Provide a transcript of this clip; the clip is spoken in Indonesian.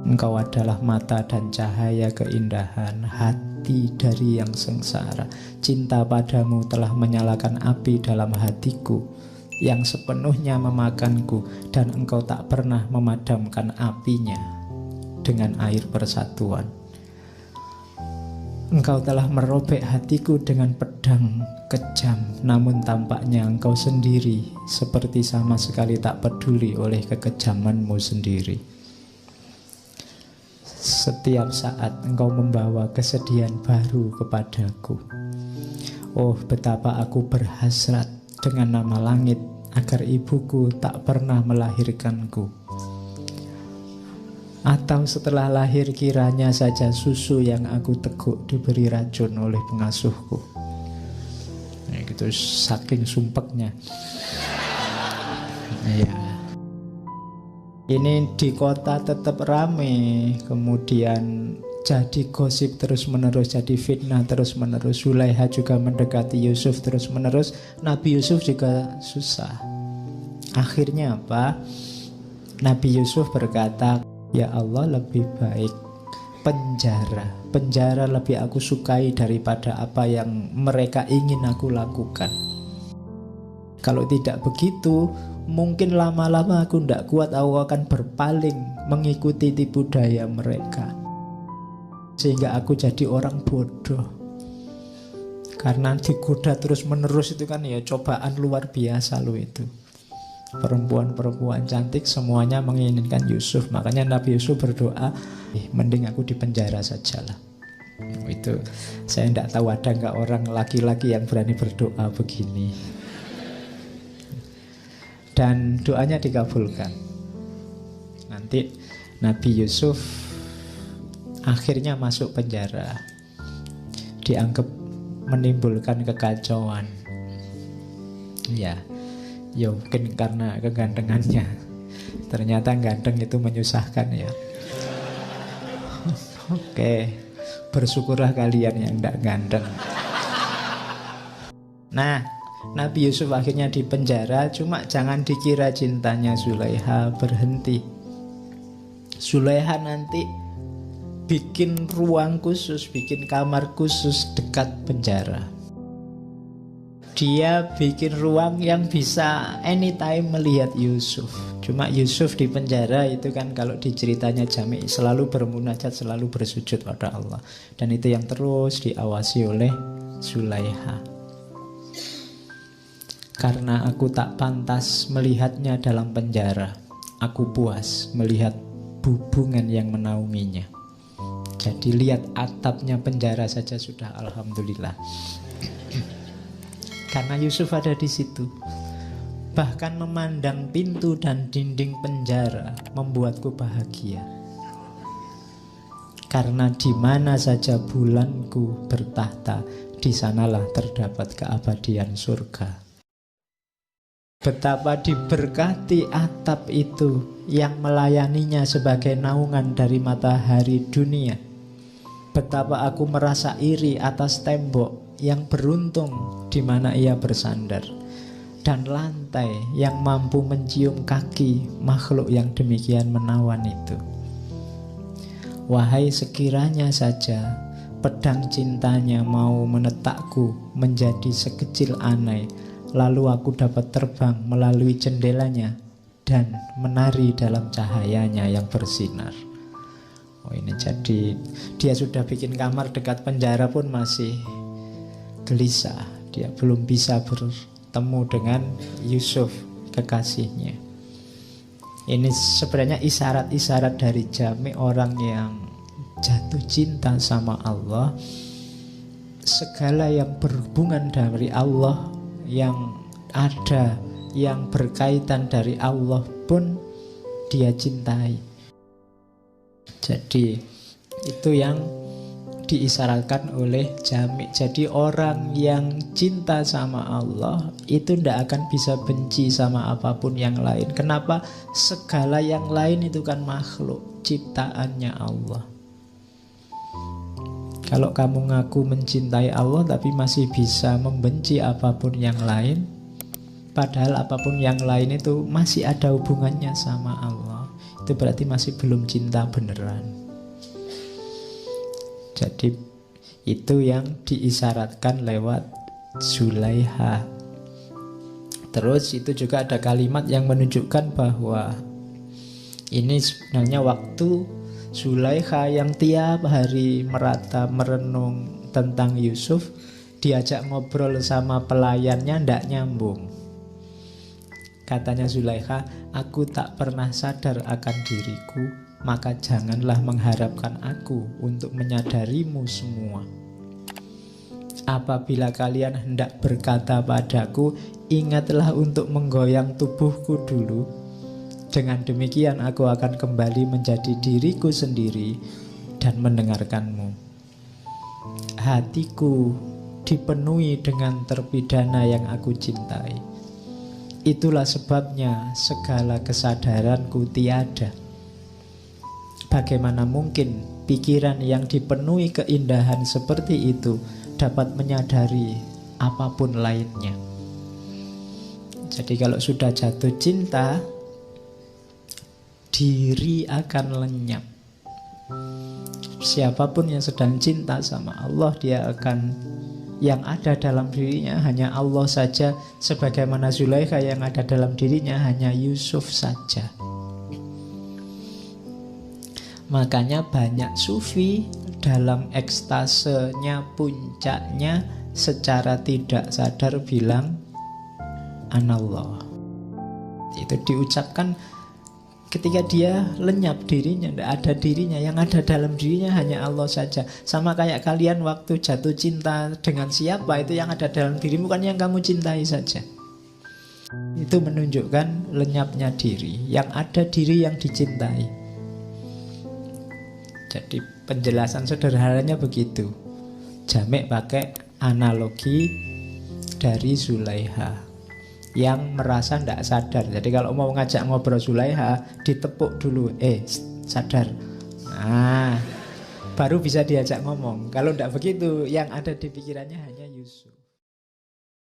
Engkau adalah mata dan cahaya keindahan hati dari yang sengsara. Cinta padamu telah menyalakan api dalam hatiku yang sepenuhnya memakanku, dan engkau tak pernah memadamkan apinya dengan air persatuan. Engkau telah merobek hatiku dengan pedang kejam, namun tampaknya engkau sendiri seperti sama sekali tak peduli oleh kekejamanmu sendiri. Setiap saat engkau membawa kesedihan baru kepadaku. Oh, betapa aku berhasrat dengan nama langit agar ibuku tak pernah melahirkanku. Atau setelah lahir kiranya saja susu yang aku teguk diberi racun oleh pengasuhku. Ya, gitu, saking sumpeknya. Ya. Ini di kota tetap rame, kemudian jadi gosip terus-menerus, jadi fitnah terus-menerus. Zulaiha juga mendekati Yusuf terus-menerus. Nabi Yusuf juga susah. Akhirnya apa? Nabi Yusuf berkata, ya Allah, lebih baik penjara. Penjara lebih aku sukai daripada apa yang mereka ingin aku lakukan. Kalau tidak begitu, mungkin lama-lama aku tidak kuat, aku akan berpaling mengikuti tipu daya mereka. Sehingga aku jadi orang bodoh. Karena digoda terus-menerus itu kan ya cobaan luar biasa loh itu. Perempuan-perempuan cantik semuanya menginginkan Yusuf. Makanya Nabi Yusuf berdoa, mending aku di penjara sajalah. Itu saya tidak tahu ada nggak orang laki-laki yang berani berdoa begini. Dan doanya dikabulkan. Nanti Nabi Yusuf akhirnya masuk penjara. Dianggap menimbulkan kekacauan. Ya mungkin karena kegantengannya. Ternyata ganteng itu menyusahkan ya. Oke, bersyukurlah kalian yang tidak ganteng. Nah, Nabi Yusuf akhirnya di penjara. Cuma jangan dikira cintanya Zulaiha berhenti. Zulaiha nanti bikin ruang khusus, bikin kamar khusus dekat penjara. Dia bikin ruang yang bisa anytime melihat Yusuf. Cuma Yusuf di penjara itu kan kalau diceritanya Jami' selalu bermunajat, selalu bersujud pada Allah. Dan itu yang terus diawasi oleh Zulaiha. Karena aku tak pantas melihatnya dalam penjara, aku puas melihat hubungan yang menaunginya. Jadi lihat atapnya penjara saja sudah alhamdulillah. Karena Yusuf ada di situ. Bahkan memandang pintu dan dinding penjara membuatku bahagia. Karena di mana saja bulanku bertahta, di sanalah terdapat keabadian surga. Betapa diberkati atap itu yang melayaninya sebagai naungan dari matahari dunia. Betapa aku merasa iri atas tembok yang beruntung di mana ia bersandar, dan lantai yang mampu mencium kaki makhluk yang demikian menawan itu. Wahai, sekiranya saja pedang cintanya mau menetakku menjadi sekecil anai, lalu aku dapat terbang melalui jendelanya dan menari dalam cahayanya yang bersinar. Oh, ini jadi dia sudah bikin kamar dekat penjara pun masih gelisah. Dia belum bisa bertemu dengan Yusuf, kekasihnya. Ini sebenarnya isyarat-isyarat dari Jami', orang yang jatuh cinta sama Allah. Segala yang berhubungan dari Allah, yang ada, yang berkaitan dari Allah pun dia cintai. Jadi itu yang diisyaratkan oleh Jami'. Jadi orang yang cinta sama Allah itu tidak akan bisa benci sama apapun yang lain. Kenapa? Segala yang lain itu kan makhluk ciptaannya Allah. Kalau kamu ngaku mencintai Allah tapi masih bisa membenci apapun yang lain, padahal apapun yang lain itu masih ada hubungannya sama Allah, itu berarti masih belum cinta beneran. Jadi itu yang diisyaratkan lewat Zulaiha. Terus itu juga ada kalimat yang menunjukkan bahwa ini sebenarnya waktu Zulaiha yang tiap hari merata merenung tentang Yusuf, diajak ngobrol sama pelayannya ndak nyambung. Katanya Zulaiha, aku tak pernah sadar akan diriku, maka janganlah mengharapkan aku untuk menyadarimu semua. Apabila kalian hendak berkata padaku, ingatlah untuk menggoyang tubuhku dulu. Dengan demikian aku akan kembali menjadi diriku sendiri dan mendengarkanmu. Hatiku dipenuhi dengan terpidana yang aku cintai. Itulah sebabnya segala kesadaranku tiada. Bagaimana mungkin pikiran yang dipenuhi keindahan seperti itu dapat menyadari apapun lainnya. Jadi kalau sudah jatuh cinta, diri akan lenyap. Siapapun yang sedang cinta sama Allah, dia akan, yang ada dalam dirinya hanya Allah saja. Sebagaimana Zulaiha, yang ada dalam dirinya hanya Yusuf saja. Makanya banyak sufi dalam ekstasenya, puncaknya, secara tidak sadar bilang Anallah. Itu diucapkan ketika dia lenyap dirinya, tidak ada dirinya. Yang ada dalam dirinya hanya Allah saja. Sama kayak kalian waktu jatuh cinta dengan siapa, itu yang ada dalam dirimu kan yang kamu cintai saja. Itu menunjukkan lenyapnya diri. Yang ada diri yang dicintai. Jadi penjelasan sederhananya begitu. Jamek pakai analogi dari Zulaiha yang merasa tidak sadar. Jadi kalau mau ngajak ngobrol Zulaiha, ditepuk dulu, sadar. Nah, baru bisa diajak ngomong. Kalau tidak begitu, yang ada di pikirannya hanya